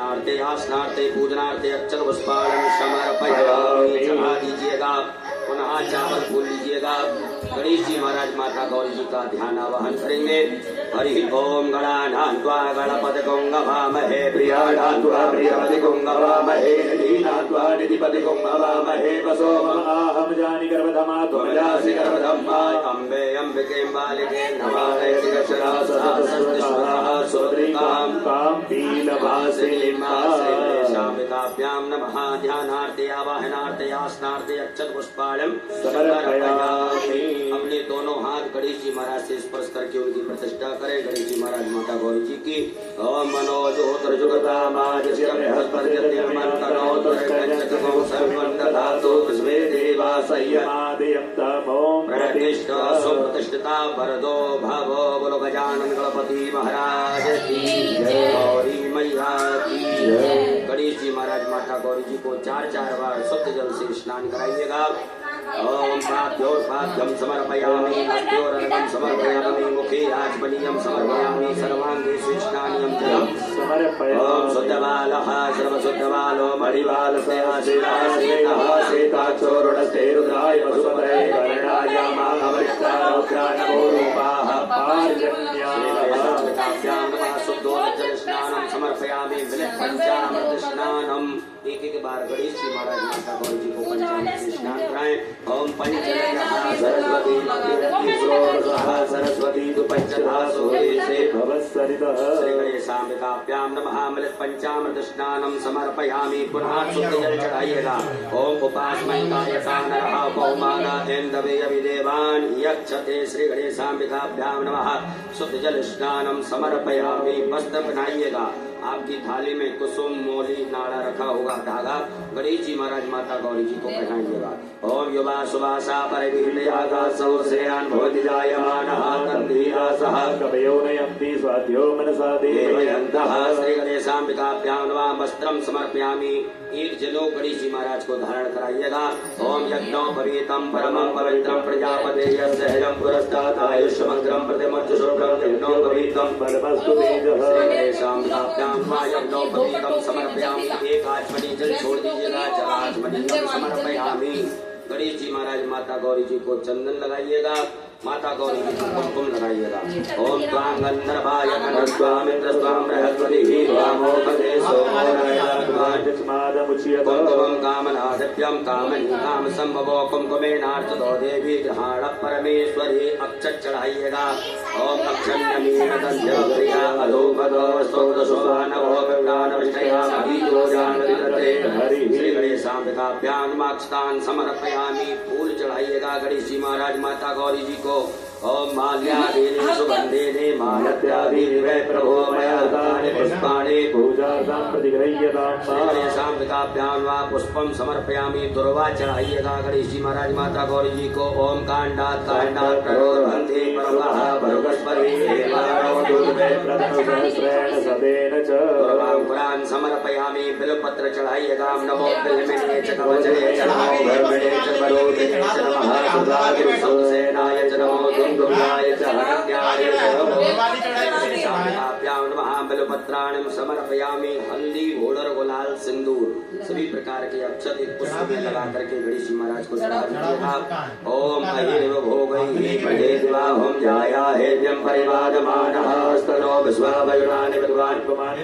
दानार्थे आसनार्थे पूजनार्थे अक्षत पुष्पाणं समर्पयामि। चढ़ा दीजिएगा, पुनः चावल फूल लीजिएगा। गणेश जी महाराज माता गौरी जी का ध्यान आवाहन करेंगे। हरि ओम गणानान्त्वा गणपतिं गवामहे प्रियाणान्त्वा प्रियपतिं गवामहे निधीनान्त्वा निधिपतिं गवामहे वसो ममाहं जानि गर्भधमा त्वमजासि गर्भधम्मा अम्बे अम्बिके बालिके नमामि शिरसा सहस्रस्वः सोदरीकां तां पीलभासिनीं शाम्बिकाभ्यां नमः। ध्यानार्थे आवाहनार्थे आसनार्थे अक्षत पुष्पाणं समर्पयामि। अपने दोनों हाथ गणेश जी महाराज से स्पर्श करके उनकी प्रतिष्ठा करें। गणेश जी महाराज माता गौरी जी की ओम मनोजोत्र जुगता माजस्य बृहस्पतिर्यं मनोतरकंचकं सर्वं दधातु विश्वे देवा संयमादयं तमो प्रतिष्ठा सुप्रतिष्ठिता वरदो भवो बोलो गजानन गणपति महाराज की जय। गौरी मैया की जय। गणेश जी महाराज माता गौरी जी को 4 बार शुद्ध जल से स्नान कराइएगा। ओम पाद्योर्पाद्यं समर्पयामि पाद्योरर्घ्यं समर्पयामि मुखे आचमनीयं समर्पयामि सर्वांगे स्नानियं जलं समर्पयामि। ओम शुद्धबालः सर्वशुद्धबालो मणिबालस्य आशीर्वादेनः श्वेताक्षोरुणस्ते रुद्राय वसुपते कर्णाय मामृतारुद्रानमो रूपाः पार्जन्याः शुद्धोदक स्नानं समर्पयामि पंचामृत स्नानम। एक बार गणेश जी महाराज माता गौरी जी को पंचामृत स्नान कराएं। ओम पंचदशः सरस्वती तु पंचधा सोदेशे भवत्सरितः श्री गणेशाम्बिकाभ्यां नमः। अमृत पंचामृत स्नानं समर्पयामि। पुनः शुद्ध जल चढ़ाइएगा। ओम उपास्मैकाय नरः पौमाना ऐन्दवे अभिदेवान् यक्षते श्री गणेशाम्बिकाभ्यां नमः। शुद्ध जल स्नानं समर्पयामि। वस्त्र पहनाइएगा। आपकी थाली में कुसुम मोली नाड़ा रखा होगा धागा गणेश जी महाराज माता गौरी जी को पहनाइएगा। ओम युवा सुवासा परिवीर्यागासौ श्रेयान् भवति जायमानः तन्धीरा सह कवयो नयन्ति स्वाध्यो मनसा देवयन्तः। श्री गणेशाम्बिकाभ्यां नमः। वस्त्रं समर्पयामि। एक जलो गणेश जी महाराज को धारण कराइएगा। ओम यज्ञोपवीतं परमं पवित्रं प्रजापते यस्यहं पुरस्तात् आयुष्मग्रं प्रतिमच्च शुभ्रं यज्ञोपवीतं परमस्तु तेजः। श्री गणेशाम्बिकाभ्यां यज्ञोपवीतं समर्पयामि। एक आचमनी जल छोड़ दीजिएगा। जलाचमनीयं समर्पयामि। गणेश जी महाराज माता गौरी जी को चंदन लगाइएगा। माता गौरी जी को कुमकुम लगाइएगा। ओम त्वां गंधर्वाय नमस्त्वां मित्रस्त्वां बृहस्पतिः त्वामोपदेशो कुमकुमं कामनादिभ्यं कामनी काम संभवो कुमकुमेनार्चितो देवी गृहाण परमेश्वरी अक्षत चढ़ाइएगा। ओम अक्षन्नमीन दन्त्यप्रिया अधोपदो स्तोत्रशोभानवो विष्णानविष्टयामहीजो जानविदते हरि। श्री गणेशाम्बिकाभ्यां नमः। समर्पयामि। फूल चढ़ाइएगा गणेश जी महाराज माता गौरी जी को। ओम माल्यादीनि सुगन्धीनि मालत्यादीनि प्रभो मया दानि पुष्पाणि पूजार्थं प्रतिगृह्यताम्। गणेशाम्बिकाभ्यां वा पुष्पं समर्पयामि। दुर्वा चढ़ाइएगा गणेश जी महाराज माता गौरी जी को। ओम कांडात् कांडात् प्ररोहन्ति पर्वः भर्गस्पतिः प्रथमसहस्रेण सदेन च। दुर्वाङ्कुरान् समर्पयामि। बिल्वपत्र चढ़ाइएगा। नमो बिल्वमिने च कवचने च नमो धर्मिणे च वरोधिने च नमः सुधागिरिसंसेनाय च नमो दुर्गाय च हरण्याय नमः। बिल्वपत्राणि समर्पयामि। हल्दी घोड़र गुलाल सिंदूर सभी प्रकार के अक्षत एक पुष्प में लगा करके गणेश जी महाराज को चढ़ा दीजिएगा। ओम अहिर्व भोगैः पठे दिवाहं जाया हेव्यं परिवादमानः स्तनो विश्वावयुनानि विद्वान् पुमान्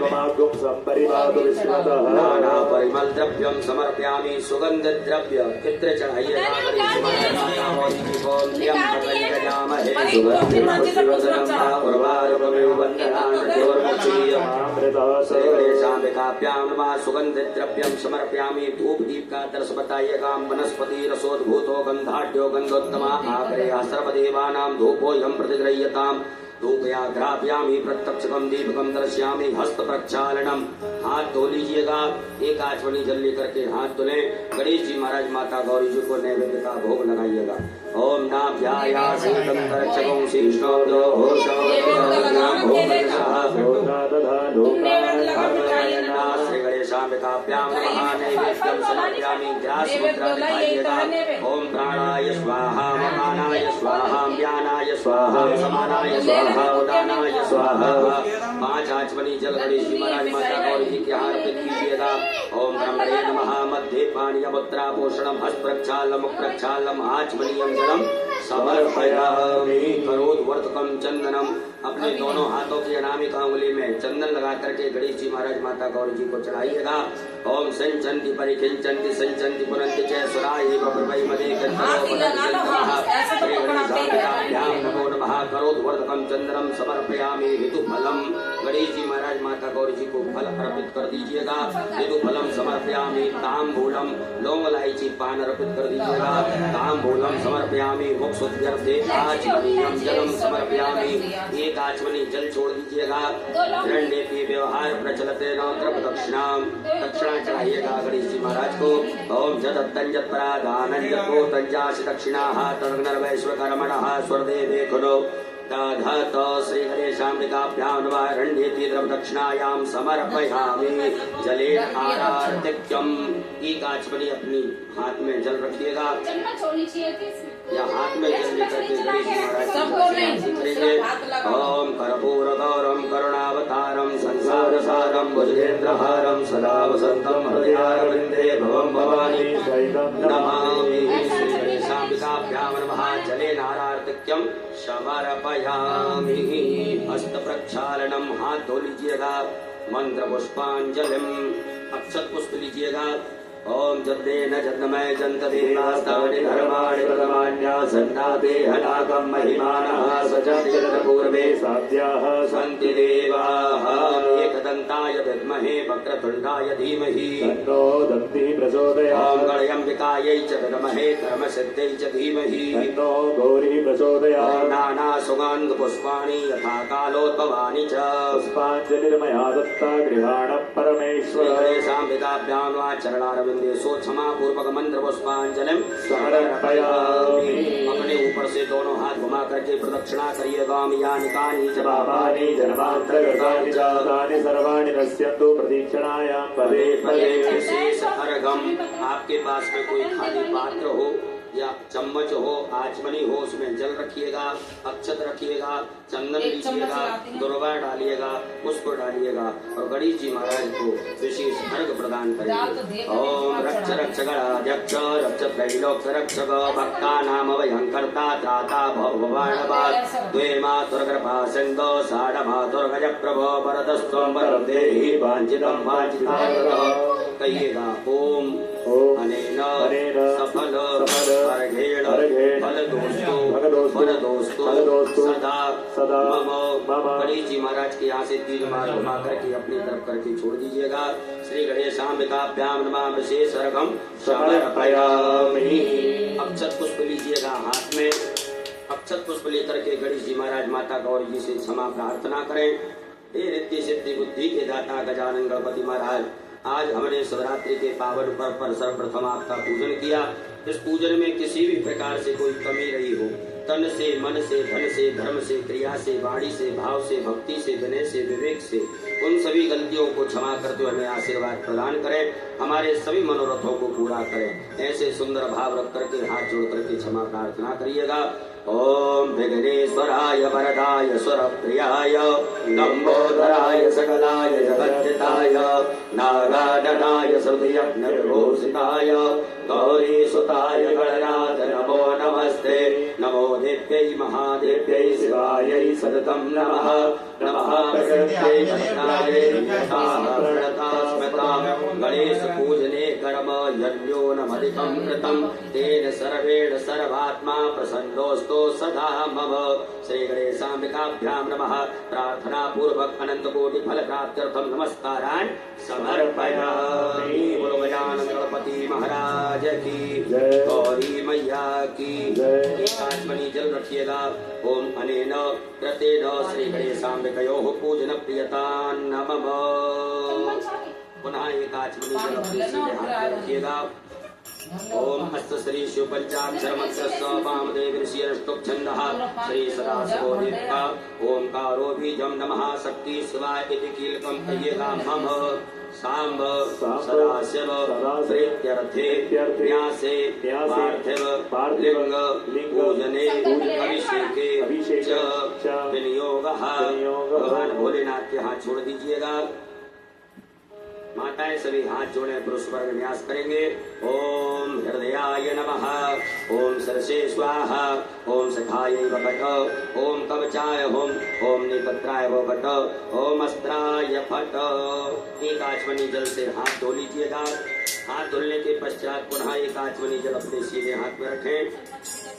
संपरिवादो विश्वतः। नाना परिमल द्रव्यं समर्पयामि। सुगंध द्रव्य इत्र चढ़ाइएगा गणेश जी महाराज जी को। नियम पकड़ामहे सुगंधिं पुष्पवसनं उर्वारुकमेव वन्दनान् प्रचोर्मुचीयमामृतः। श्री गणेशाम्बिकाभ्यां नमः। सुगंध द्रव्यं समर्पयामि। धूप दीप का दर्श बताइएगा। वनस्पति रसोद्भूतो गंधाढ्यो गंधोत्तमा आग्रया सर्वदेवानां धूपोऽयं प्रतिगृह्यताम्। धूपयाघ्राभ्यामि प्रत्यक्षकं दीपकं दर्शयामि। हस्त प्रक्षालनम। हाथ धो लीजिएगा। एक आचमनी जल लेकर के हाथ धुलें। गणेश जी महाराज माता गौरी जी को नैवेद्य का भोग लगाइएगा। ओम नाभ्यायासीतं तरक्षकं शीर्षोऽभ्यो श्री गणेशाम्बिकाभ्यां नमः। नैवेद्यं समर्पयामि। ग्रासमुद्रा दिखाइएगा। ओम प्राणाय स्वाहा ममानाय स्वाहा व्यानाय स्वाहा समानाय स्वाहा उदानाय स्वाहा। 5 आचमनी जल गणेश जी महाराज माता गौरी जी के हाथ ओम ब्रह्मणे नमः। मध्ये पाणियमुद्रा भूषणम हस्त प्रक्षालम मुख प्रक्षालम आचमनीयम जलम समर्पयामि। करोद्वर्तकम चंदनम। अपने दोनों हाथों की अनामिका अंगुली में चंदन लगा करके गणेश जी महाराज माता गौरी जी को चढ़ाइएगा। ओम संचंति परिखिंचंति संचंति पुनंति च सुराये प्रभवै मदे नमो नमः। करोद्वर्तकम चंदनम समर्पयामि। ऋतु फलम। गणेश जी महाराज माता गौरी जी को फल अर्पित कर दीजिएगा। ऋतु फलम समर्पयामि। तांबूलम लौंग इलायची पान अर्पित कर दीजिएगा। तांबूलम समर्पयामि। मुक्षुद्यर्थे आचमनीयम जलम समर्पयामि। एक आचमनी जल छोड़ दीजिएगा। हिरण्येपि व्यवहार प्रचलते नौत्र दक्षिणाम। दक्षिणा चढ़ाइएगा गणेश जी महाराज को। ओम जदत्तं जत्परादानं जपो तंजासि दक्षिणाः तदग्नर्वैश्वकर्मणः स्वर्देवे खुलो तधत श्री गणेशाम्बिकाभ्यां नमः। हिरण्येपि द्रवदक्षिणायां समर्पयामि। जले आरार्तिक्यम। एक आचमनी अपनी हाथ में जल रखिएगा या हाथ में जल लेकर के गणेश जी महाराज करेंगे। ओम कर्पूर गौरम करुणावतारम संसार सारम भुजगेन्द्रहारम सदा वसंतम हृदयारविंदे भवम भवानी नमामि। श्री गणेशाम्बिकाभ्यां नमः। जले नारार्तिक्यम समर्पयामि। हस्त प्रक्षालनम। हाथ धो लीजिएगा। मंत्र पुष्पांजलिम। अक्षत पुष्प लीजिएगा। ओम जद्देन जद्मय जन्तदेवास्तानि धर्माणि प्रथमान्यासन्नाते हनाकं महिमानः सचन्तिपूर्वे साध्याः सन्ति देवाः। एकदन्ताय विद्महे वक्रतुण्डाय धीमहि तन्नो दन्तिः प्रचोदयात्। ओम गणयम्बिकायै च विद्महे कर्मसिद्ध्यै च धीमहि तन्नो गौरी प्रचोदयात्। नानासुगन्ध पुष्पाणि यथा कालोद्भवानि च पुष्पाञ्जलिर्मया दत्ता गृहाण परमेश्वर। गणेशाम्बिकाभ्यां वा चरणारविन्दे क्षमा पूर्वक मंत्र पुष्पांजलिम समर्पयामि। अपने ऊपर से दोनों हाथ घुमा करके प्रदक्षिणा करिएगा। यानि कानि च पापानि जन्मान्तरकृतानि च तानि सर्वाणि नश्यन्तु प्रदक्षिणायां पदे पदे। विशेष अर्घम। आपके पास में कोई खाली पात्र हो या चम्मच हो, आचमनी हो, उसमें जल रखिएगा, अक्षत रखिएगा, चंदन लीजिएगा, दुर्वा डालिएगा, पुष्प डालिएगा और गणेश जी महाराज को विशेष अर्घ प्रदान करेंगे। ओम रक्ष रक्ष गणाध्यक्ष रक्ष त्रैलोक्य रक्षक भक्तानाम अभयंकर्ता त्राता भवानवात् द्वे मातुर्कृपा सिन्धो साढमातुर्गज प्रभो वरदस्त्वं वरं देहि वाञ्छितं वाञ्छितार्थः। कहिएगा ओम अनेन सफल अर्घेण फलदोस्तु सदा मम। गणेश जी महाराज के यहाँ से तीर मार घुमा करके अपनी तरफ करके छोड़ दीजिएगा। श्री गणेशाम्बिकाभ्यां नमः। विशेष अर्घम समर्पयामि। अक्षत पुष्प लीजिएगा हाथ में। अक्षत पुष्प लेकर के गणेश जी महाराज माता गौरी जी से क्षमा प्रार्थना करें। हे रिद्धि सिद्धि बुद्धि के दाता गजानन गणपति महाराज, आज हमने शिवरात्रि के पावन पर्व पर सर्वप्रथम आपका पूजन किया। इस पूजन में किसी भी प्रकार से कोई कमी रही हो, तन से, मन से, धन से, धर्म से, क्रिया से, वाणी से, भाव से, भक्ति से, विनय से, विवेक से, उन सभी गलतियों को क्षमा करते हुए हमें आशीर्वाद प्रदान करें। हमारे सभी मनोरथों को पूरा करें। ऐसे सुंदर भाव रख करके हाथ जोड़ करके क्षमा प्रार्थना करिएगा। ओम विघ्नेश्वराय वरदाय सुरप्रियाय लंबोदराय सकलाय जगद्धिताय नागाननाय श्रुतियज्ञविभूषिताय गौरी सुताय गणनाथ नमो नमस्ते। नमो देव्यै महादेव्यै शिवायै सततं नमः। नमः प्रकृत्यै भद्रायै प्रणतास्मतां। गणेश पूजने कर्म यज्ञोऽनमधिकं कृतं तेन सर्वेण सर्वात्मा प्रसन्नोऽस्तु सदा मम। श्री गणेशाम्बिकाभ्यां नमः। प्रार्थना पूर्वक अनंत कोटि फल प्राप्त्यर्थम नमस्कारान् समर्पयामि। बोलो गजानन गणपति महाराज की जय। गौरी मैया की जय। एक आचमनी जल रखिएगा। ओम अनेन कृतेन श्री गणेशाम्बिकयोः पूजन प्रियतां नमः। पुनः एक आचमनी जल अपने सीधे हाथ में रखिएगा। ओम हस्त श्री शिव पंचाक्षर मंत्र वामदेव ऋषि अष्टोक छंदः श्री सदाशिवो देवता ओंकारो बीजम नमः। शक्ति शिवाय इति कीलकम कहिएगा मम। सांब सदाशिव प्रीत्यर्थे न्यासे पार्थिव लिंग पूजने अभिषेके च विनियोगः। भगवान भोलेनाथ के हाथ छोड़ दीजिएगा। माताएं सभी हाथ जोड़े पुरुष वर्ग न्यास करेंगे। ओम हृदयाय नमः, ओम सरसे स्वाहा, ओम सखाय वपट, ओम कवचाय होम, ओम नेत्राय वपट, ओम अस्त्राय फट। एक आचमनी जल से हाथ धो लीजिएगा। हाथ धुलने के पश्चात पुनः एक आचमनी जल अपने सीधे हाथ में रखें।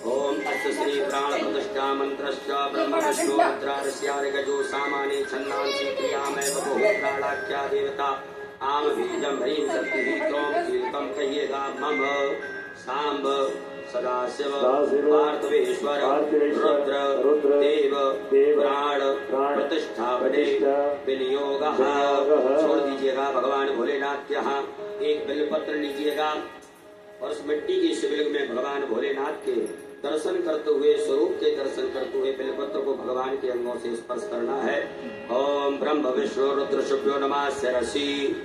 ओम अस्य श्री प्राण प्रतिष्ठा मंत्रश्च ब्रह्म विष्णु रुद्रारस्यार् गजो सामाने छन्दांसि क्रियामय बहु प्राणाख्या देवता आम बीजम ह्रीं शक्ति क्रोम कीर्तम कहिएगा मम सांब सदाशिव पार्थवेश्वर रुद्र देव प्राण प्रतिष्ठा विनियोग। छोड़ दीजिएगा भगवान भोलेनाथ के यहाँ एक बेलपत्र लीजिएगा और उस मिट्टी की शिवलिंग में भगवान भोलेनाथ के दर्शन करते हुए, स्वरूप के दर्शन करते हुए बेलपत्र को भगवान के अंगों से स्पर्श करना है। ओम ब्रह्म विष्णु रुद्र शुभ्यो नमः शिरसि,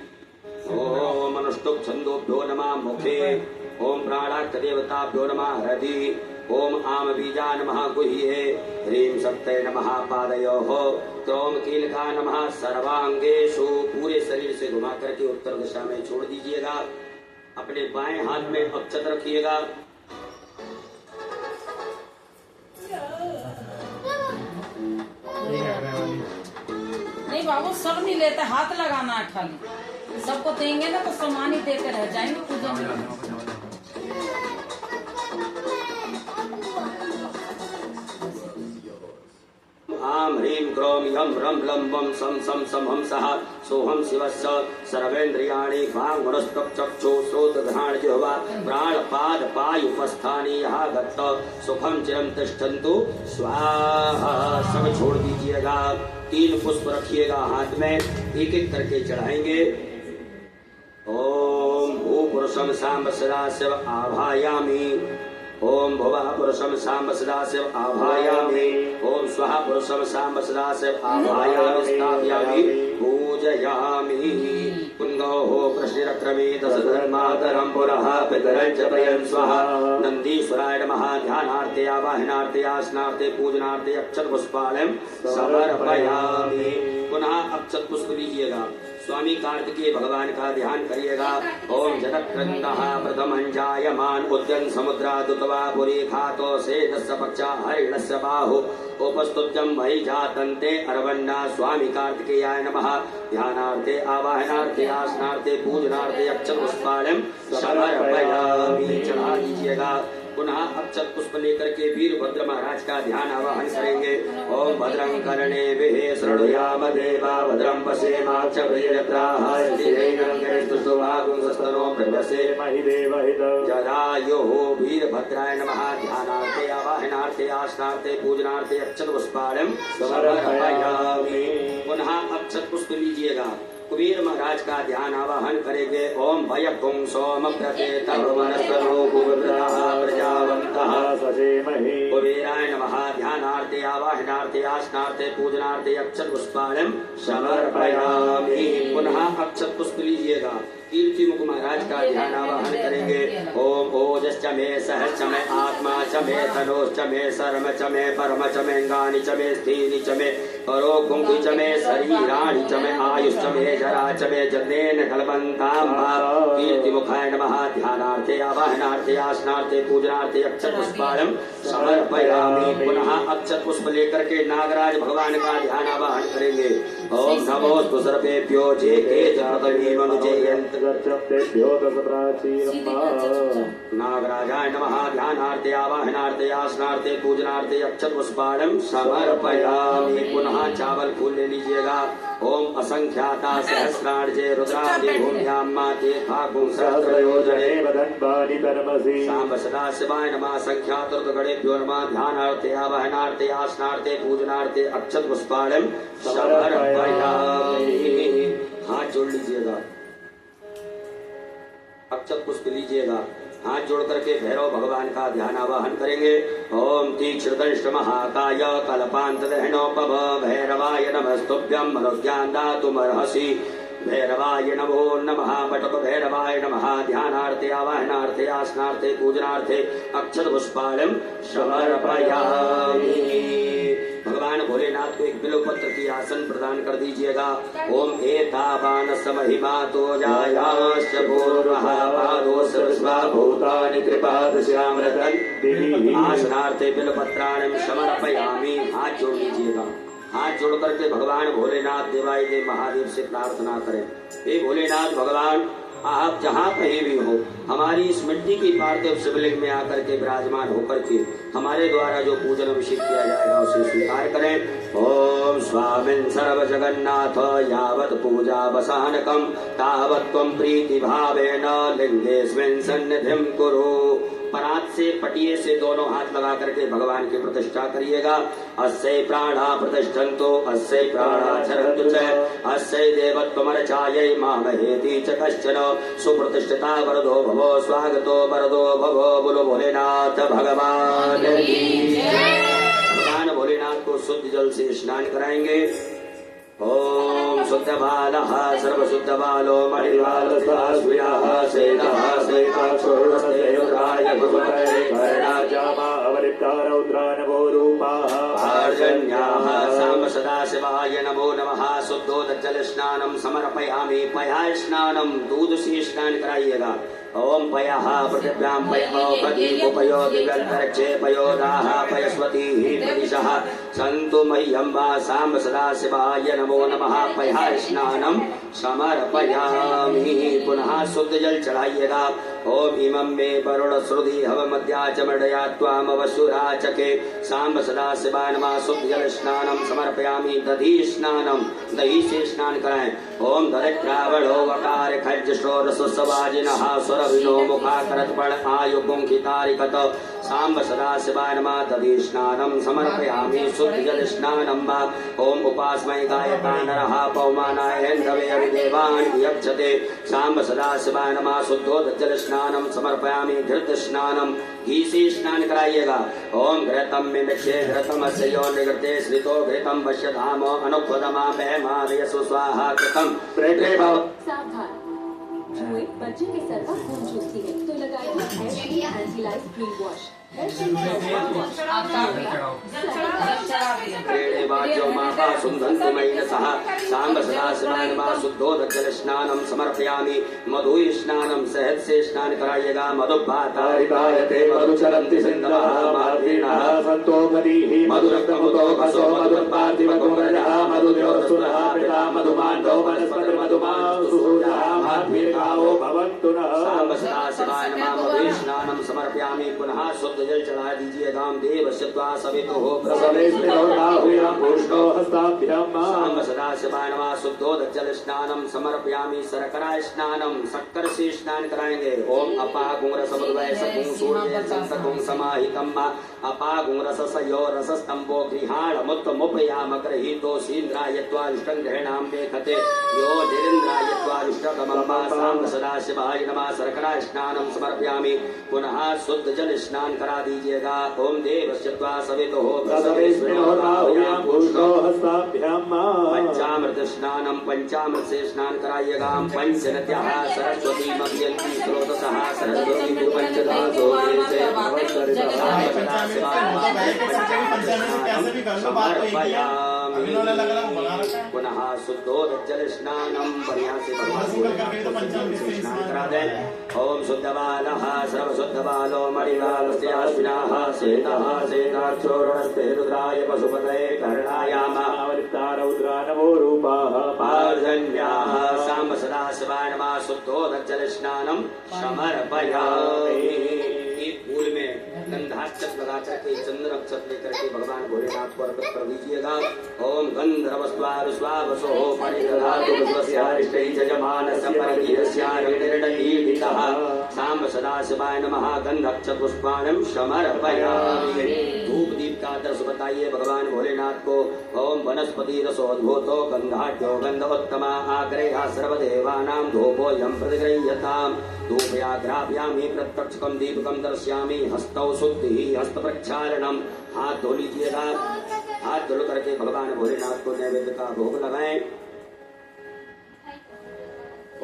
ओम अनुष्टुप छंदोभ्यो नमः मुखे, ओम प्राणाख्य देवताभ्यो नमः हृदि, ओम आम बीजा नमः गुह्ये, ह्रीं सत्ते नमः पादयोः, क्रोम कीलका नमः सर्वांगेषु। पूरे शरीर से घुमा करके उत्तर दिशा में छोड़ दीजिएगा। अपने बाएं हाथ में अक्षत रखिएगा। नहीं बाबू, सब नहीं लेते, हाथ लगाना है खाली। सबको देंगे ना तो सम्मानित देकर रह जाएंगे पूजा में। आम ह्रीं क्रोम यम रम लम वम सम सम सम हम सह सोहम शिवस्य सर्वेन्द्रियाणि वाङ्मनस्तप चक्षु श्रोत घ्राण जिह्वा प्राण पाद पायु उपस्थानी यहाँ गत्त सुखम चिरम तिष्ठन्तु स्वाहा। सब छोड़ दीजिएगा। 3 पुष्प रखिएगा हाथ में, एक एक करके चढ़ाएंगे। ओम भू पुरुषम सांब सदाशिव आभायामि, ओम भुवः पुरुषम सांब सदाशिव आभायामि, ओम स्वः पुरुषम सांब सदाशिव आभायामि स्थापयामि पूजयामि। पुंगोः प्रशिरक्रमे दशधर्मातरं पुरः पितरं च प्रयं स्वः। नन्दीश्वराय नमः। ध्यानार्थे आवाहनार्थे आसनार्थे पूजनार्थे अक्षत पुष्पालयं समर्पयामि। पुनः अक्षत पुष्प लीजिएगा। स्वामी कार्तिकेय भगवान का ध्यान करिएगा। ओम जनक्रंदः प्रथमं जायमान उद्यन समुद्रा दुतवा पुरी खातो से दस्य पक्षा हरिणस्य बाहु उपस्तुत्यं मयि जातन्ते अरवन्ना। स्वामी कार्तिकेयाय नमः। ध्यानार्थे आवाहनार्थे आसनार्थे पूजनार्थे अक्षत पुष्पालयं समर्पयामि। चढ़ा दीजिएगा। पुनः अक्षत पुष्प लेकर के वीरभद्र महाराज का ध्यान आवाहन करेंगे। ओम भद्रं कर्णेभिः शृणुयाम देवा भद्रं पश्येमाक्षभिर्यत्राः स्थिरैरङ्गैस्तुष्टुवागुंसस्तनो प्रभसेमहि देवहितम्। जरायुः वीरभद्राय नमः। ध्यानार्थे आवाहनार्थे आसनार्थे पूजनार्थे अक्षत पुष्पालयं समर्पयामि। पुनः अक्षत पुष्प लीजिएगा। कुबेर महाराज का ध्यान आवाहन करेंगे। ओम भयपुं सोम प्रजावन्तः सजेमहि कुबेराय नमः। ध्यानार्थे आवाहनार्थे आसनार्थे पूजनार्थे अक्षत पुष्पालयं समर्पयामि। पुनः अक्षत पुष्प लीजिएगा। कीर्ति मुख महाराज का ध्यान आवाहन करेंगे। ओम ओजश्च मे सहश्च मे आत्मा च मे धनोश्च मे शर्म च मे परम च मे अंगानि च मे स्थीनि च मे परो कुंभि च मे शरीराणि च मे आयुश्च मे जरा च मे जतेन कल्पन्ताम्। कीर्ति मुखाय नमः। ध्यानार्थे आवाहनार्थे आसनार्थे पूजनार्थे अक्षत पुष्पालयं समर्पयामि। पुनः अक्षत पुष्प लेकर के नागराज भगवान का ध्यान आवाहन करेंगे। ओम नमोस्तु सर्वेभ्यो जे के जगदीव मनुजेयन्त नागराजाय नमः। ध्यानार्थे आवाहनार्थे आसनार्थे पूजनार्थे अक्षत पुष्पालयं समर्पयामि। पुनः चावल फूल ले लीजिएगा। ओम असंख्याता सहस्रार्जे रुद्रादि भूम्यां माते भागुं सहस्रयोजने वदन्वानि धर्मसि। सांब सदाशिवाय नमः। संख्यातुर्गणेभ्यो नमः। ध्यानार्थे आवाहनार्थे आसनार्थे पूजनार्थे अक्षत पुष्पालयं समर्पयामि। हाथ जोड़ लीजिएगा। अक्षत पुष्प लीजिएगा। हाथ जोड़ करके भैरव भगवान का ध्यान आवाहन करेंगे। ओम तीक्ष्णदंष्ट महाकाय कल्पांत दहनोपभ भैरवाय नमस्तुभ्यं मनोज्ञान दातुमर्हसि। भैरवाय नमो नमः। पटक भैरवाय नमः। ध्यानार्थे आवाहनार्थे आसनार्थे पूजनार्थे अक्षत पुष्पालयं समर्पयामि। भगवान भोलेनाथ को एक बिल्वपत्र की आसन प्रदान कर दीजिएगा। ओम एतावानस महिमा तो जायाश्च पूर्वः पादोस विश्वभूतानि कृपादश्यामृतन् आसनार्थे बिल्वपत्राणि समर्पयामि। हाथ जोड़ लीजिएगा। हाथ जोड़ करके भगवान भोलेनाथ देवाय देव महादेव से प्रार्थना करें। हे भोलेनाथ भगवान, आप जहाँ कहीं भी हो, हमारी इस मिट्टी की पार्थिव शिवलिंग में आकर के विराजमान होकर के हमारे द्वारा जो पूजन अभिषेक किया जाएगा उसे स्वीकार करें। ओम स्वामिन् सर्व जगन्नाथ यावत् पूजा वसानकम तावत् त्वं प्रीति भावेन लिंगेस्मिन् सन्निधिं कुरु। परात से पटिये से दोनों हाथ लगा करके भगवान की प्रतिष्ठा करिएगा। अस्यै प्राणा प्रतिष्ठन्तो अस्यै प्राणा चरन्तु च अस्यै देवत्वमर्चायै मामहेति च कश्चन सुप्रतिष्ठिता वरदो भवो स्वागतो वरदो भवो। बोलो भोलेनाथ भगवान की जय। भगवान भोलेनाथ को शुद्ध जल से स्नान कराएंगे। ओम शुद्ध बालः सर्वशुद्ध बालो मणिबालस्वाश्विनः सेनः सेनाक्षोरुणस्ते रुद्राय भगवते कर्णाजामा अवरिता रौद्रानवो रूपाः आर्जन्याः साम्ब सदाशिवाय नमो नमः। शुद्धोदक स्नानम समर्पयामि। पया स्नानम दूध से स्नान कराइएगा। ओम पयः पृथिव्यां पयो पयो दिगंतरिक्षे पयोदाः पयस्वती प्रदिशः सन्तु मह्यं वा साम्ब सदाशिवाय नमो नमः। पयः स्नानम समर्पयामि। पुनः शुद्ध जल चढ़ाइएगा। ओम इमं मे वरुण श्रुति हवमध्याचमडया त्वामवसुराचके साम्ब सदाशिवाय नमः। शुद्ध जल स्नानम समर्पयामि। दधी स्नानम, दही से स्नान कराएं। ओम दरिद्रावणो वकार खज्ज श्रोरसवाजिनः सुरभिनो मुखाकरत्पण आयु पुंखितारिकत साम्ब सदाशिवाय नमः। दधी स्नानम समर्पयामि। शुद्ध जल स्नानम वा। ओम उपास्मै गायका नरः पौमानाय हेन्दवे अभिदेवान् यक्षते साम्ब सदाशिवाय नमः। शुद्धोदक जल स्नानम समर्पयामि। घृत स्नानम, घी से स्नान कराइएगा। ओम घृतम में मिक्षे घृतम अस्यो निगृते श्रितो घृतम वश्य धाम अनुपदमा महमादयसु स्वाहा कृतम प्रेटे भव। सावधान, जुए बच्चे के सर पर खून चूसती है तो लगाइए एंटीलाइज ग्रीन वॉश। साम्ब सदाशिवाय नमः। शुद्धोदक जल स्नानम समर्पयामि। मधु स्नानम, शहद से स्नान कराइएगा। मधुपातारिकायते मधुचरन्ति सिन्धवः मार्गीणः सन्तो मदीहि मधुरक्तमुतो खसो मधुपार्थिवकुमरजः मधुद्योतसुरः पिता मधुमान्धो वनस्पति मधुमासुसूरः मार्गीर्घावो भवन्तु नः। साम्ब सदाशिवाय नमः। मधु स्नानम समर्पयामि। पुनः शुद्ध जल चढ़ा दीजिएगा। देवस्य त्वा सवितुः प्रसवे स्थितोदाहुयां पुष्टो हस्ताभ्यां साम्ब सदाशिवाय नमः। शुद्धोदक जल स्नानम समर्पयामि। शर्करा स्नानम, शक्कर से स्नान कराएंगे। ओम अपागुं रसमुद्वय सकुं सूर्ये संसकुं समाहितं वा अपागुं रससयो रसस्तंभो गृहाणमुत्तमुपयाम गृहीतो सीन्द्राय त्वारिष्टं ग्रहणां लेखते यो निरिन्द्राय त्वारिष्टतमं वा। साम्ब सदाशिवाय नमः। शर्करा स्नानम समर्पयामि। पुनः शुद्ध जल स्नान करा दीजिएगा। ओम देवस्य त्वा सवितुः प्रसवे स्थितोदाहुयां पुष्टो हस्ताभ्यां पंचामृत स्नानम, पंचामृत से स्नान कराइएगा। पंचनद्यः सरस्वती मध्यन्ति स्रोतसः सरस्वती पंचधातु पुनः शुद्धोदक जल स्नानम बढ़िया से भगवान से स्नान करा दें। ओम शुद्ध बालः सर्वशुद्ध बालो मणिबालस्याश्विनः सेनः सेनाक्षोरुणस्ते रुद्राय पशुपतये कर्णायामावृता रौद्रानवो रूपाः पार्जन्याः साम्ब सदाशिवाय नमः। शुद्धोदक जल स्नानम समर्पयामि। एक फूल में गंधाक्षत लगा करके चंदन अक्षत लेकर के भगवान भोलेनाथ को अर्पित कर दीजिएगा। ओम गंधर्वस्वारुस्वावसो परिदधातु विश्वस्यारिष्टै जजमानस्य परगीरस्यारणीर्णीडितः साम्ब सदाशिवाय नमः। गंधक्षत पुष्पाणं समर्पयामि। धूप दीप का दर्श बताइए भगवान भोलेनाथ को। ओम वनस्पति रसोद्भूतो गंधाढ्यो गंधोत्तमा आग्रेहा सर्वदेवानां धूपोऽयं प्रतिगृह्यताम्। धूपयाग्राभ्यामि प्रत्यक्षकं दीपकं दर्शयामि। हस्तौ शुद्धि हस्त प्रक्षालनम, हाथ धो लीजिएगा। हाथ धो करके भगवान भोलेनाथ को नैवेद्य का भोग लगाएं।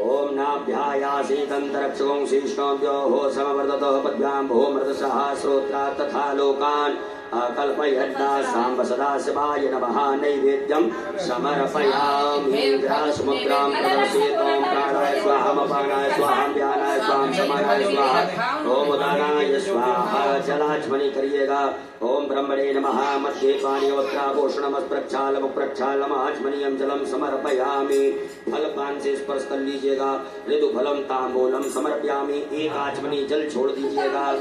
ओम नाभ्यायासीतंतरक्षगों शीर्ष्णोभ्यो हो समवर्ततो पद्भ्यां भो मृतसः श्रोत्रा तथा लोकान् कल्पयन्ना सांब सदाशिवाय नमः नैवेद्यं समर्पयामि ग्रासमुद्रां प्रदर्शयतों प्राणाय स्वाहा अपानाय स्वाहा व्यानाय स्वाहा समानाय स्वाहा ओम उदानाय स्वाहा जलाचमनी करिएगा ओम ब्रह्मणे नमः मध्ये पानीवत्राभूषणम प्रक्षालम प्रक्षालम आचमनीयम जलम समर्पयामि फल पान से स्पर्श कर लीजिएगा ऋतु फलम तांबूलम समर्पयामि एक आचमनी जल छोड़ दीजिएगा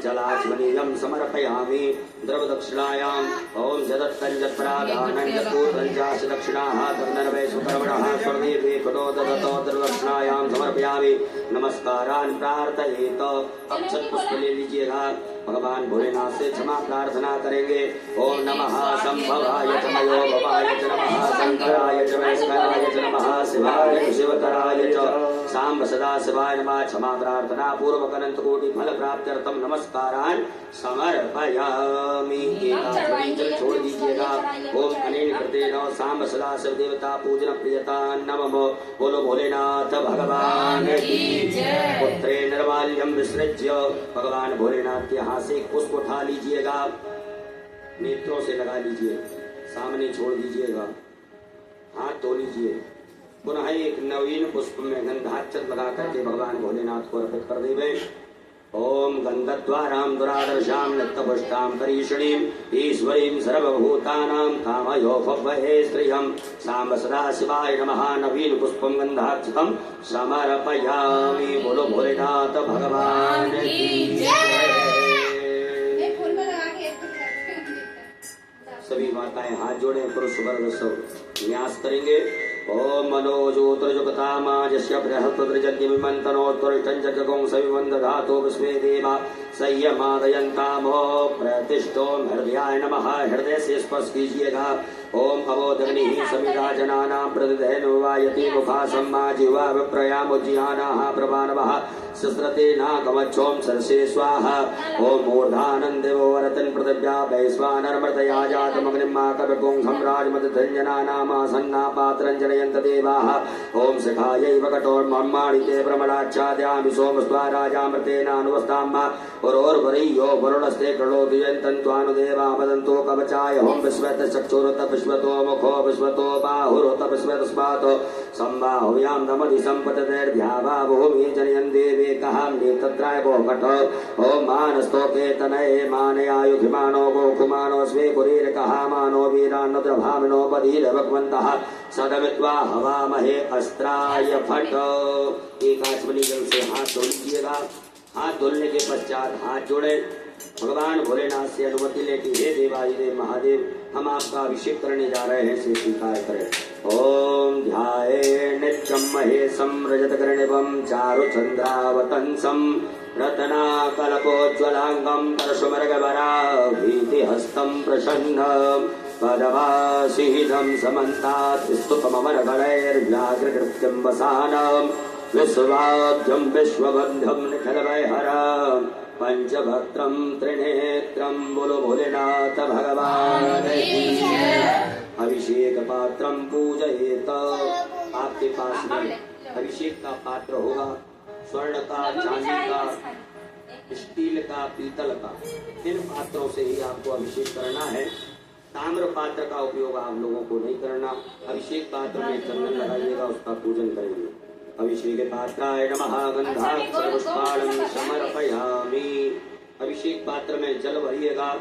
जलाचमनीयम समर्पयामि द्रव दक्षिणायाम ओम जदत्तंजत्पराधानं जपूर्धंजास दक्षिणाः तन्नर्वै सुकर्मणः स्वर्देवे कटो ददतो दक्षिणायाम समर्पयामि नमस्कारान् प्रार्थयेत अक्षत पुष्प ले लीजिएगा भगवान भोलेनाथ से क्षमा प्रार्थना करेंगे ओम नमः संभवाय च मयो भवाय च नमः शंकराय च वैष्णवाय च नमः शिवाय च शिवतराय च सांब सदा शिवाय नमः क्षमा प्रार्थना पूर्वक अनंत कोटि फल प्राप्त्यर्थम नमस्कारान् समर्पयामि जल छोड़ दीजिएगा ओम अनेन कृतेन सांब सदा शिव देवता पूजन प्रियता नमः बोलो भोलेनाथ भगवान की जय पुत्रे निर्माल्यम विसृज्य भगवान भोलेनाथ के हाथ से एक पुष्प उठा लीजिएगा नेत्रों से लगा लीजिए सामने छोड़ दीजिएगा हाथ धो लीजिए पुनः एक नवीन पुष्प में गंधाक्षत लगा करके भगवान भोलेनाथ को अर्पित कर देवे ओम गंधद्वारां दुरादर्शां नित्यपुष्टां करीषणीं ईश्वरीं सर्वभूतानां कामयो भवहे श्रियं सांब सदा शिवाय नमः नवीन पुष्पं गंधाक्षतं समर्पयामि बोलो भोलेनाथ भगवान की जय सभी माताएं हाथ जोड़े पुरुष वर्ग सब न्यास करेंगे ओम मनोजोत्रजुगतामाजस्य बृहत्तोत्रजन्यमिमन्तनोत्तरिष्टं सविवन्दधातो विश्वे देवा संयमादयन्तामो प्रतिष्ठो हृदयाय नमः हृदय से स्पर्श कीजिएगा ओम अवोदग्निः समिधा जनानां प्रतिधेनुवायति मुखा सम्मा जिह्वा विप्रयामुज्जिहानाः प्रभानवः सस्रते नागमच्छोम सरसे स्वाहा ओम मूर्धानन्देवो वरतन् पृथिव्या वैश्वानरमृतया जातमग्निम्मा कविपुं सम्राजमदधञ्जनानामासन्ना पात्रं जनयन्त देवाः ओम शिखायैव कठोर्मम्माणिते भ्रमणाच्छाद्यामि सोमस्त्वा राजामृतेनानुवस्ताम्मा पुरोर्वरीयो वरुणस्ते कृणोति यन्तन्त्वानुदेवा वदन्तो कवचाय ओम विश्वतश्चक्षुरुत विश्वतो मुखो विश्वतो बाहुरुत विश्वतस्मात् सम्बाहुव्यां नमदि सम्पततेर्ध्यावा भूमि जनयन् देवे कहां नेत्राय वो कठ ओम मानस्तोके तनये मानयायुधिमानो गोकुमानो स्वे पुरीर कहामानो वीरान्नद्रभामिनो बधीर भगवन्तः सदमित्वा हवामहे अस्त्राय फट एक आचमनी जल से हाथ धो लीजिएगा हाथ धोने के पश्चात हाथ जोड़े भगवान भोलेनाथ से अनुमति लेके हे देवादिदेव महादेव हम आपका अभिषेक करने जा रहे हैं से स्वीकार करें ओम ध्याये नित्यं महेशं रजतकर्णिवं चारुचन्द्रावतंसं रत्नाकल्पोज्ज्वलांगं परशुमर्गवराभीतिहस्तं प्रसन्नं पदवासिहितं समन्तात् स्तुतमवरगणैर्व्याघ्रकृत्यं वसानं विश्वाभ्यं विश्वबन्धं निखिलवैहरं पंचभक्त्रं त्रिनेत्रं बोलो भोलेनाथ भगवान की जय अभिषेक पात्रं पूजयेत आपके पास में अभिषेक का पात्र होगा स्वर्ण का चांदी का स्टील का पीतल का इन पात्रों से ही आपको अभिषेक करना है ताम्र पात्र का उपयोग आप लोगों को नहीं करना अभिषेक पात्र में चंदन लगाइएगा उसका पूजन करेंगे अभिषेक पात्राय नमः गंधाक्षरपुष्पाणं समर्पयामि अभिषेक पात्र में जल भरिएगा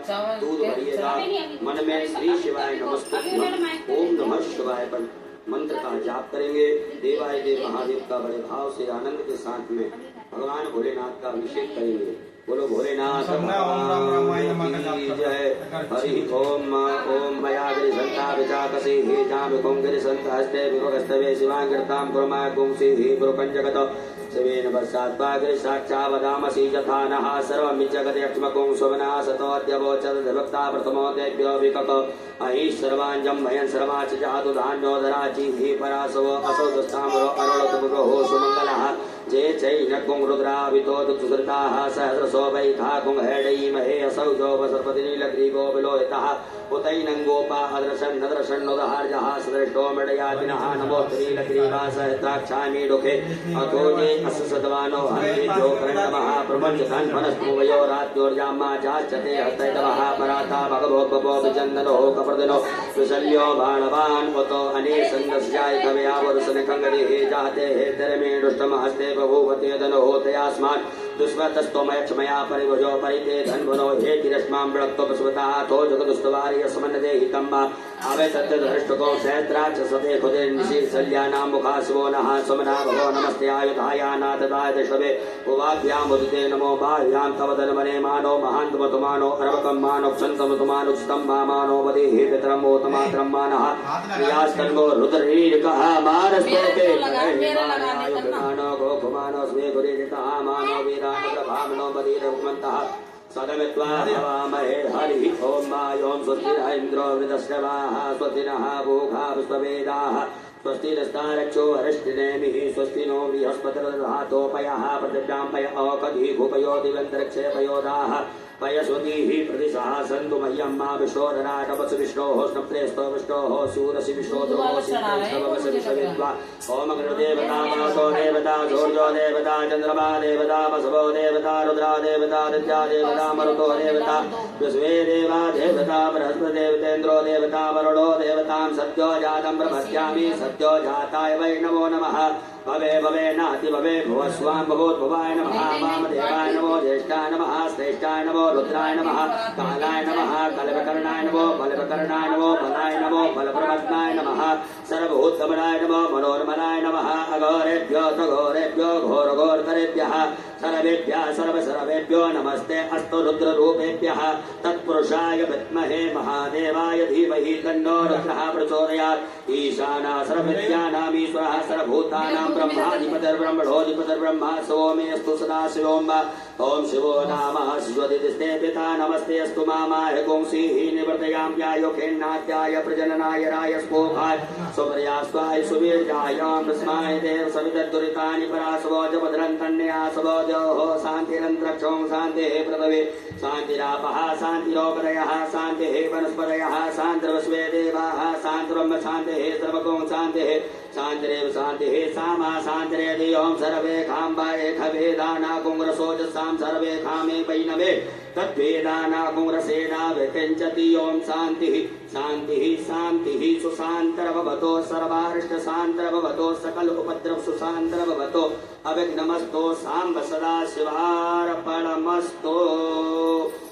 दूध भरिएगा मन में श्री शिवाय नमस्तुभ्यं ओम नमः शिवाय पर मंत्र का जाप करेंगे देवाय देव महादेव का बड़े भाव से आनंद के साथ में भगवान भोलेनाथ का अभिषेक करेंगे बोलो भोलेनाथ भगवान की जय हरि ओम ओम मयागिरि संता विचाकसे हे जाम कुंगिरि संत हस्ते विभगस्तवे शिवांगृतां कुर्मा कुंसी हि पुरुकंजगत शिवेन वत्सात्पागिरि साक्षावदामसि यथा नः सर्वमिज्जगत्यक्ष्मकुं स्वमनासतोऽद्यवोचरभक्ता प्रथमोऽद्यभ्यो विकप अहि सर्वाञ्जं भयन् सर्वाच जातु धान्योदराचि हि परासवो असौ दस्तामरो अरुणतुभ्रो सुमङ्गलः जय चैनकुं रुद्रावितो दुःसृताः सहस्रशो वैथा कुंहैडीमहे असौजो वसर्पतिनीलग्रीवो विलोहितः उतैनं गोपा अदृशन्नदृशन्नुदहार्यः सदृष्टो मृडयातिनः नमोत्तरीलग्रीवा सहस्राक्षामीडुखे अथो ये अस्य सद्वानो हन्तिजो करणमः प्रपञ्चधन् वनस्पृवयो रात्योर्याम्मा चाच्यते हस्तैतवः पराता भगवोद्भवो विचन्दनो कप्रदिनो विशल्यो बाणवान् उतो अनेसन्दस्याय कवयावरुसनखङ्गदिः जाते हेतरमे दुष्टमहस्ते बभूवते धनो होतयास्मान् दुष्वतस्तोमयक्षमया परिभुजो परिते धन्वनो हे तिरस्मां विरक्तो पशुवताथो जगदुस्तवार्य समन्नदे हितम्बा आवे तत्तधृष्टको सहस्राक्ष सते खुदे निशीर्षल्यानां मुखाशिवो नः सुमना भगो नमस्ते आयुधायानाथदाय दशवे उवाभ्यां उदिते नमो बाह्यां तव धनवने मानो महान्तमतुमानो अर्वकं मानो क्षन्तमतुमानो स्तम्भामानो वदे हे पितरमोतमात्रं मानः प्रियास्तन्वो रुद्रहीर्कः मानस्तोके मानो गोकुमानो स्वे गुरीरितः मानो वीरानुप्रभामनो बधीरघुमन्तः सदमित्वा हवामहे हरिः ॐ मायों स्वस्तिनः इन्द्रो वृतश्रवाः स्वस्तिनः भूखा विश्ववेदाः स्वस्तिरस्तारक्षो हरिष्टिनेमिः स्वस्ति नो बृहस्पतिर्दधातोपयः पृथिव्यां पय औषधि भूपयो दिवन्तरिक्षे पयोदाः पयस्वतीः प्रतिशः सन्तु मह्यं मा विश्वोदराटपसु विष्णोः स्नप्तेस्तो विष्णोः शूरसि विष्णोद्रोः ओम गणदेवता मातो देवता सूर्यो देवता चन्द्रमा देवता वसवो देवता रुद्रा देवता दित्या देवता मरुतो देवता विश्वे देवा देवता बृहस्पति देवतेन्द्रो देवता वरुणो देवतां सत्यो जातं प्रपश्यामि सत्यो जाताय वै नमो नमः भवे भवे नाति भवे भुवस्वां भवोद्भवाय नमः वामदेवाय नमो ज्येष्ठाय नमः श्रेष्ठाय नमो रुद्राय नमः कालाय नमः कल्पकर्णाय नमो बलवकर्णाय नमो बलाय नमो बलप्रमत्नाय नमः सर्वभूतमनाय नमो मनोन्मनाय नमः अघोरेभ्यो तघोरेभ्यो घोरघोरतरेभ्यः सर्वेभ्यः सर्वसर्वेभ्यो नमस्ते अस्तु रुद्ररूपेभ्यः तत्पुरुषाय विद्महे महादेवाय धीमहि तन्नो रुद्रः प्रचोदयात् ईशानः सर्वविद्यानामीश्वरः सर्वभूतानां ब्रह्माधिपतिर्ब्रह्मणोऽधिपतिर्ब्रह्मा सोमेऽस्तु सदाशिवोऽम्ब ॐ शिवो नाम शिवदिस्ते पिता नमस्ते अस्तु मामाय पुंसीः निवर्तयाम्यायो खेन्नात्याय प्रजननाय राय स्पोभाय सुपर्यास्वाय सुवीर्याय तस्माय देव सवितर्दुरितानि परासवो जभद्रं तन्यासवो जोः शान्तिरन्तरिक्षं शान्तिः पृथिवी शान्तिरापः शान्तिरोपदयः शान्तिः वनस्पतयः शान्तिर्विश्वे देवाः शान्तिर्ब्रह्म शान्तिः सर्वगुं शान्तिः शान्तिरेव शान्तिः सामा शान्तिरेधि ओं सर्वे खाम्बा एकवेदाना कुङ्ग्रसोजसां सर्वे खामे वैनवे तद्वेदाना कुङ्ग्रसेना विकिञ्चति ओं शान्तिः शान्तिः शान्तिः सुशान्तरभवतो सर्वारिष्टशान्तरभवतो सकल उपद्रव सुशान्तरभवतो अविघ्नमस्तो साम्ब सदा शिवार्पणमस्तु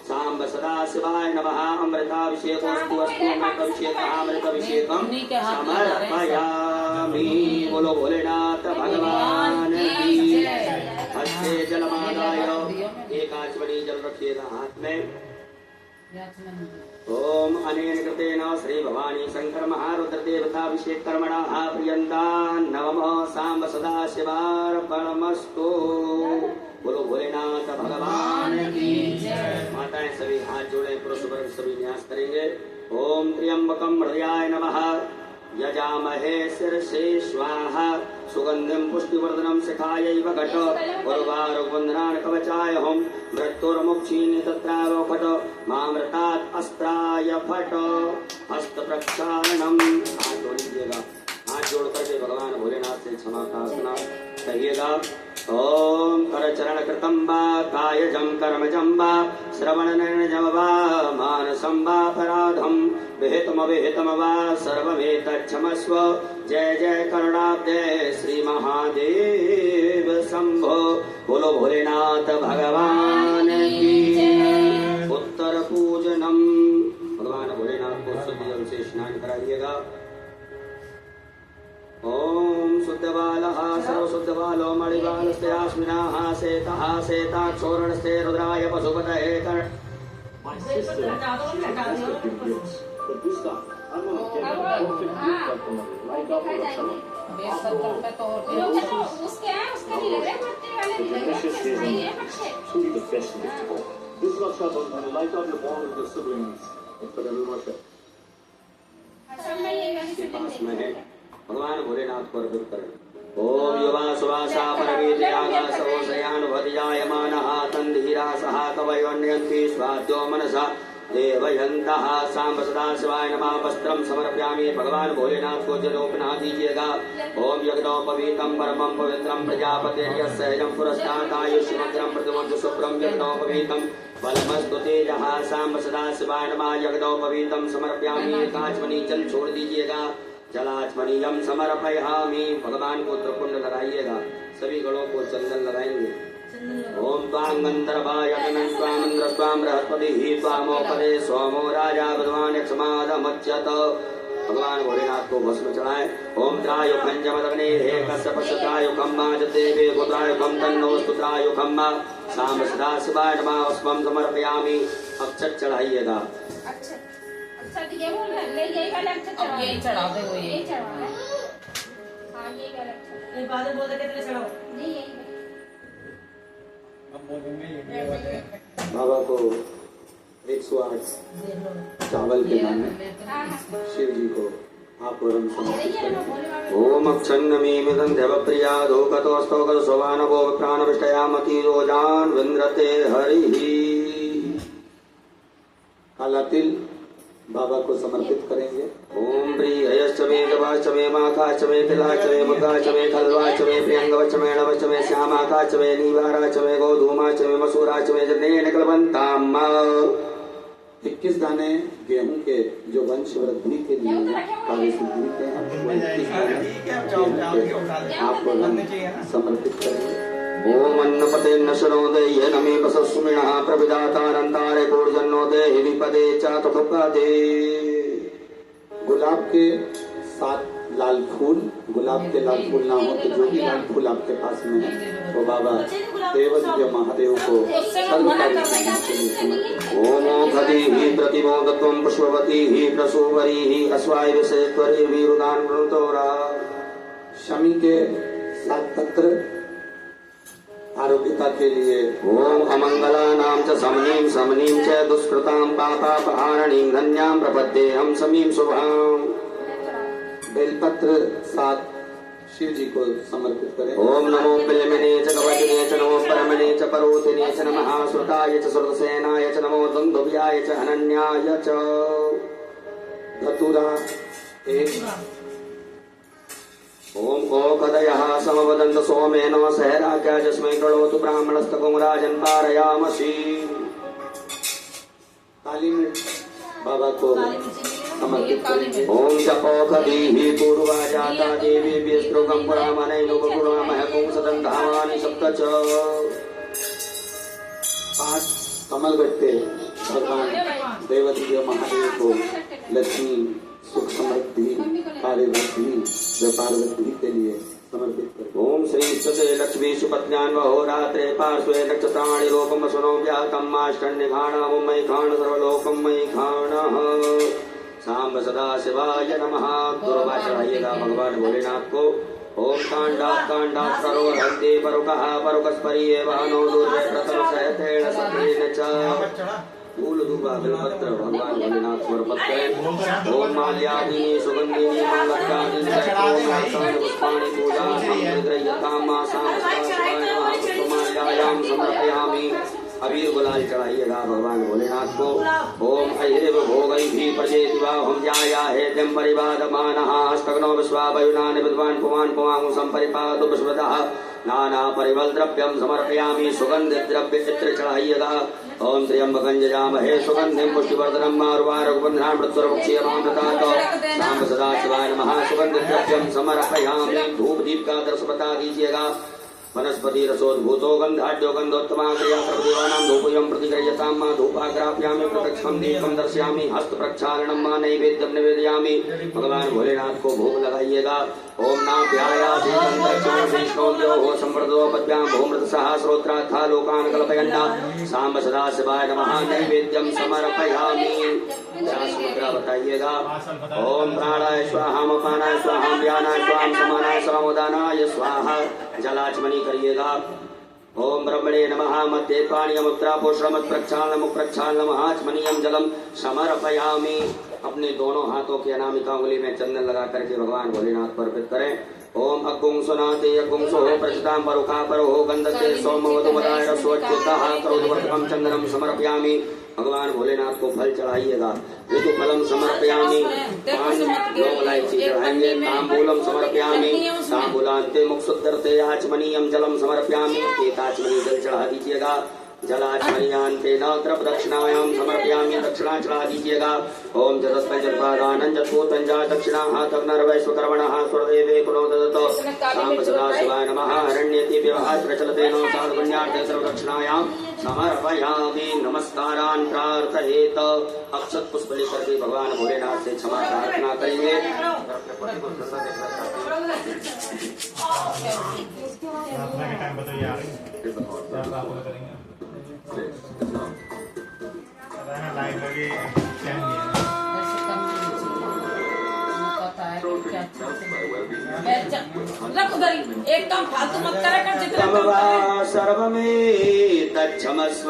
साम्ब सदा शिवाय नमः अमृताभिषेकोऽस्तु अस्तु अमृताभिषेकः अमृताभिषेकं समर्पयामि बोलो भोलेनाथ भगवान की हस्ते जलमादाय एक आचमनी जल रखिएगा हाथ में ओम अनेन कृतेन श्री भवानी शंकर महारुद्र देवताभिषेक कर्मणः प्रियन्ता नमः साम्ब सदा शिवार्पणमस्तु बोलो भोलेनाथ भगवान की जय। माताएं सभी हाथ जोड़े, पुरुष वर्ग सभी न्यास करेंगे। ओम त्र्यंबकं हृदयाय नमः यजामहे शीर्षे स्वाहा सुगंधिं पुष्टिवर्धनं शिखायै वघट उर्वारुकवन्धनान् कवचाय हम मृत्युर्मुक्षीनि तत्राव फट मामृतात् अस्त्राय फट हस्त प्रक्षालनम। हाथ जोड़ लीजिएगा, हाथ जोड़ करके भगवान भोलेनाथ से क्षमा प्रार्थना कहिएगा। ओम कर चरण कृतं वा कायजं कर्मजं वा श्रवणनयनजं वा मानसं वा अपराधं विहितमविहितं वा सर्वमेतच्छमस्व। जय जय करुणाब्दे श्री महादेव शंभो। बोलो भोलेनाथ भगवान की। उत्तर पूजनम। भगवान भोलेनाथ को शुद्ध जल से स्नान कराइएगा। ओम शुद्धबालः सर्वशुद्धबालो मणिबालस्ते आस्मिनाः शेतः शेताक्षोरणस्ते रुद्राय पशुपतये कर। पास में है भगवान भोलेनाथ को अर्पित करें। ओम युवा सुवासा परवीर्यागासोषयानुभतिजायमानः तन्धीरासः कवयोन्यन्ति स्वाद्यो मनसा देवयन्तः सांब सदाशिवाय नमः। वस्त्रं समर्पयामि। भगवान भोलेनाथ को जलोपना दीजिएगा। ओम यज्ञोपवीतं परमं पवित्रं प्रजापतेर्य सहजं पुरस्तात् आयुष्मग्रं प्रतिमोद शुभ्रं यज्ञोपवीतं बलमस्तु तेजः सांब सदाशिवाय नमः। यज्ञोपवीतं समर्पयामि। एकाचमनी जल छोड़ दीजिएगा। जलाचमनीयम समर्पयामि। भगवान को त्रिपुंड लगाइएगा। सभी गणों को चंदन लगाएंगे। ओम त्वां गंधर्वाय स्वामिंद्र स्वाम बृहस्पतिः त्वामोपदे सोमो राजा भगवान यक्षमादमच्यत। भगवान भोलेनाथ को भस्म चढ़ाए। ओम त्रायुखं जमदग्नेः कश्यपश्यत्रायुखं माजते गोत्रायुखं तन्नोस्तु त्रायुखं सांब सदाशिवाय नमः। अस्मं समर्पयामि। अक्षत चढ़ाइएगा। तो ये बोल रहे ले यही वाला अच्छा चढ़ा यही चढ़ा दे वो यही चढ़ाना है। हाँ यही वाला अच्छा ये बादल बोल दे कितने चढ़ाओ। नहीं यही बाबा को 108 चावल के दाने शिव जी को आप परम ओम अक्षन्नमी मिदंध्यव प्रिया धूकतोस्तोकत सोवानवो प्राणविष्टयामति रोजान विन्द्रते हरिः। काला तिल बाबा को समर्पित करेंगे। ओम प्रियश्च मे गवाश्च मे माखाश्च मे तिलाश्च मे मुगाश्च मे खल्वाश्च मे प्रियंगवश्च मे नवश्च मे श्यामाखाश्च मे नीवाराश्च मे गोधूमाश्च मे मसूराश्च मे जनेन कलवन्ताम्। 21 दाने गेहूं के जो वंश वृद्धि के लिए कार्य सिद्धि के हैं वो 21 दाने आपको समर्पित करेंगे। ओम अन्नपते नशनो देहि नमे पसस्मिनः प्रविदातारंतारे पूर्जन्नो देहि विपदे चातुपदे। गुलाब के 7 लाल फूल, गुलाब के लाल फूल ना हो तो जो भी लाल फूल आपके पास में है तो बाबा देवदेव महादेव को ओम खदिहि प्रतिमोदत्वं पुष्पवतीहि प्रसूवरीहि अस्वाय विशेश्वरी वीरुदान वृतोरा। शमी के 7 तत्र आरोग्यता के लिए ओम अमंगला नाम च समनीम समनीम च दुष्कृतां पापापहारणीं धन्यां प्रपद्येहं समीं शुभां। बेलपत्र 7 शिव जी को समर्पित करें। ओम नमो बिल्वने च कवचने च नमो परमणे च परोतिने च नमः श्रुताय च श्रुतसेनाय च नमो दुन्दुभ्याय च अनन्याय च। धतूरा 1 ओम ओकदयः समवदन्त सोमेन सहराज्ञा जस्मै करोतु ब्राह्मणस्तकुं राजन् पारयामसि। काली मिर्च बाबा को समर्पित करेंगे। ओम जपोखदीहि पूर्वा जाता देवी विस्तृगं पुरामनैनुपपुरामः पुंसदन्धामानि सप्त च। 5 कमलगट्टे भगवान देवदेव महादेव को लक्ष्मी सुख समृद्धि कार्य वृद्धि व्यापार वृद्धि के लिए समर्पित करें। ओम श्री सते लक्ष्मी सुपत्न्यान् वहोरात्रे पार्श्वे नक्षत्राणि रूपं सुनो व्यातं माष्टन्यघाणं मयि घाण सर्वलोकं मयि घाणः। सांब सदाशिवाय नमः। दुर्वा चढ़ाइएगा भगवान भोलेनाथ को। ओम कांडात् सरोहन्ति परुकः परुकस्परिये वाहनो दुर्व्रतं सहतेन सतेन च। फूल दूबा बेलपत्र भगवान भोलेनाथ समर्पित करें। ओम माल्यादीनि सुगंधिनि मालक्यादीनि पुष्पाणि पूजां माल्यायां समर्पयामि। अबीर गुलाल चढ़ाइएगा भगवान भोलेनाथ को। ओम अहिरेव भोगैः पचेति वाहं ध्यायाहेत्यं परिवादमानः हस्तग्नो विश्वावयुनानि विद्वान् पुमान् पुमां सम्परिपादु विश्वतः नाना परिमल द्रव्यं समर्पयामि। सुगंध द्रव्य चित्र चढ़ाइएगा। ओम त्र्यंबकं यजामहे सुगंधिं पुष्टिवर्धनं मारुवारुकबन्धनान् मृत्युर्मुक्षीयमामृतात्। सांब सदाशिवाय नमः। सुगंध द्रव्यं समर्पयामि। धूप दीप का दर्श बता दीजिएगा। वनस्पति रसोद्भूतो गंधाढ्यो गंधोत्तमा क्रिया सर्वदेवानां धूपयं प्रतिगृह्यतां मा धूपाग्राप्यामि प्रत्यक्षं दीपं दर्शयामि हस्त प्रक्षालनं मा नैवेद्यं निवेदयामि। भगवान भोलेनाथ को भोग लगाइएगा। ओम नाभ्यायासि विष्णोद्योः संवर्धो पद्भ्यां भूमृत सहस्रोत्राथा लोकान् कल्पयन्ना। सांब सदाशिवाय नमः। नैवेद्यं समर्पयामि। मुद्रा बताइएगा। ओम प्राणाय स्वाहा मपानाय स्वाहा व्यानाय स्वाहा समानाय समादानाय स्वाहा। जलाचमनी करिएगा। ओम ब्रह्मणे नमः। मध्य पाणीयमुत्रा पोषणमत् प्रक्षालनम आचमनीयम जलम समर्पयामि। अपने दोनों हाथों की अनामिका उंगली में चंदन लगा करके भगवान भोलेनाथ पर अर्पित करें। ओम अग्गुं सुनाते अग्गुं सो प्रचितां परुखा परो गंधते सोमवधुमदाय रसोच्युतः करोद्वर्तकं चंदनम समर्पयामि। भगवान भोलेनाथ को फल चढ़ाइएगा। ऋतु फलम समर्पयामि, पान लौंग इलायची चढ़ाएंगे। तांबूलम समर्पयामि, तांबूलान्ते मुक्षुद्धर्ते आचमनीयम जलम समर्पयामि। एक आचमनी जल चढ़ा दीजिएगा। जलाचमनीयान्ते न दक्षिणायाम समर्पयामि, दक्षिणा चढ़ा दीजिएगा। ओम जगत्पंचपादानं जत्पोतंजा दक्षिणा तग्नर्वैश्वकर्मणः स्वरदेवे पुनो ददतो। सांब सदा शिवाय नमः। अरण्येति व्यवहार प्रचलते नो साधुपुण्यार्थे सर्वदक्षिणायां समर्पयामि। नमस्कारान् प्रार्थयेत। अक्षत पुष्प लेकर के भगवान भोलेनाथ से क्षमा प्रार्थना करेंगे। रख उधर ही, एक काम फालतू मत करे कर जितना तमवा सर्वमें तच्छमस्व।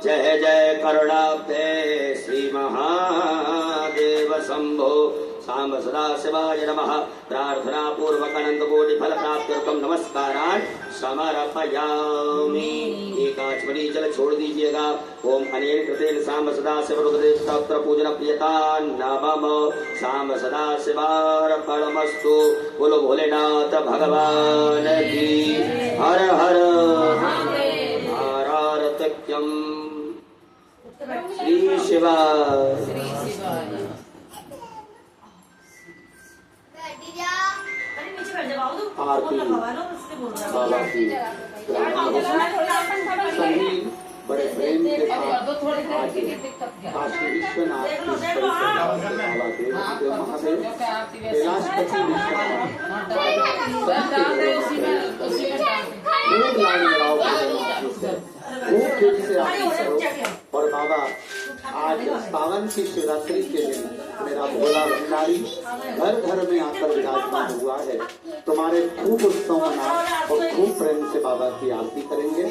जय जय करुणाब्धे श्री महादेव शंभो। सांब सदा शिवाय नमः। प्रार्थना पूर्वक अनंत कोटि फल प्राप्त्यर्थम नमस्कारान् समर्पयामि। एक आचमनी जल छोड़ दीजिएगा। ओम अनेन कृतेन सांब सदा शिव रुद्रेष्टोत्र पूजन प्रियता नमः। सांब सदा शिवार्पणमस्तु। बोलो भोलेनाथ भगवान की। हर हर आरारत्यम श्री शिवा। आरती बाबा की सभी बड़े प्रेम के साथ काशी विश्वनाथ की बाबा देव महादेव कैलाशपति विश्वनाथ और बाबा आज सावन की शिवरात्रि के दिन मेरा भोला भंडारी घर घर में आकर विराजमान हुआ है। तुम्हारे खूब उत्सव मना और खूब प्रेम से बाबा की आरती करेंगे।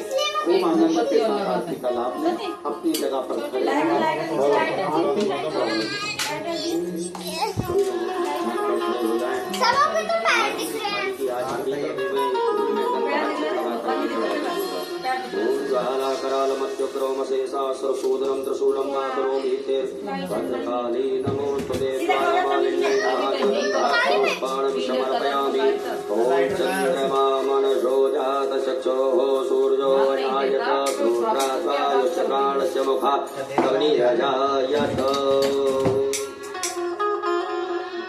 खूब आनंद के साथ आरती का लाभ लें। अपनी जगह पर खड़े हों और आरती ज्वालाकरालमत्युग्रोमशेषासुरसूदनं त्रिशूलं मातरोमि ते भद्रकाली नमोस्तुते स्वाहालिङ्गेनाहं समर्पयामि। ॐ चन्द्रमा मनसो जातचक्षुः सूर्यो जायत सूर्याद्वायुश्च प्राणस्य मुखात् अग्निरजायत।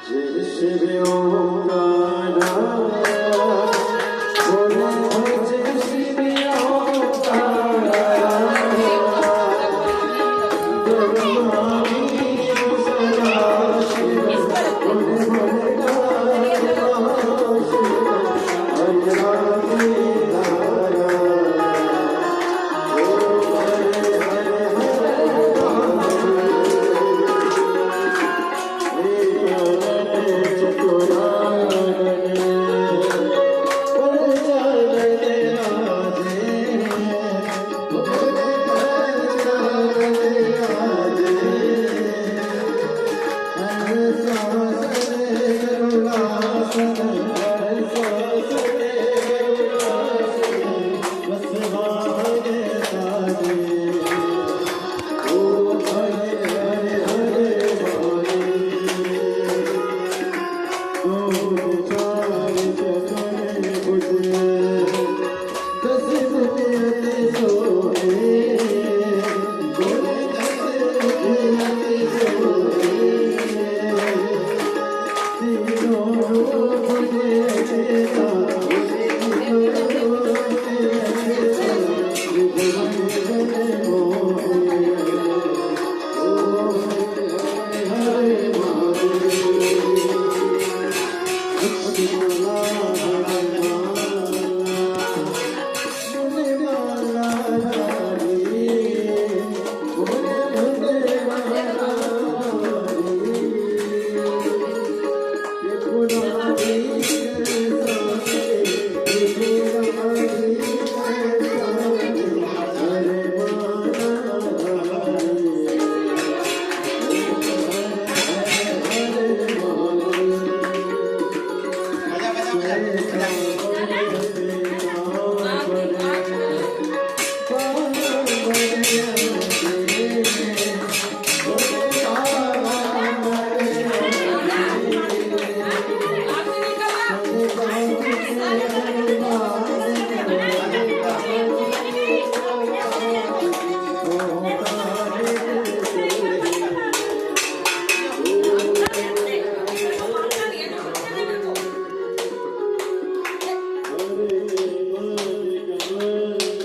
जय शिव।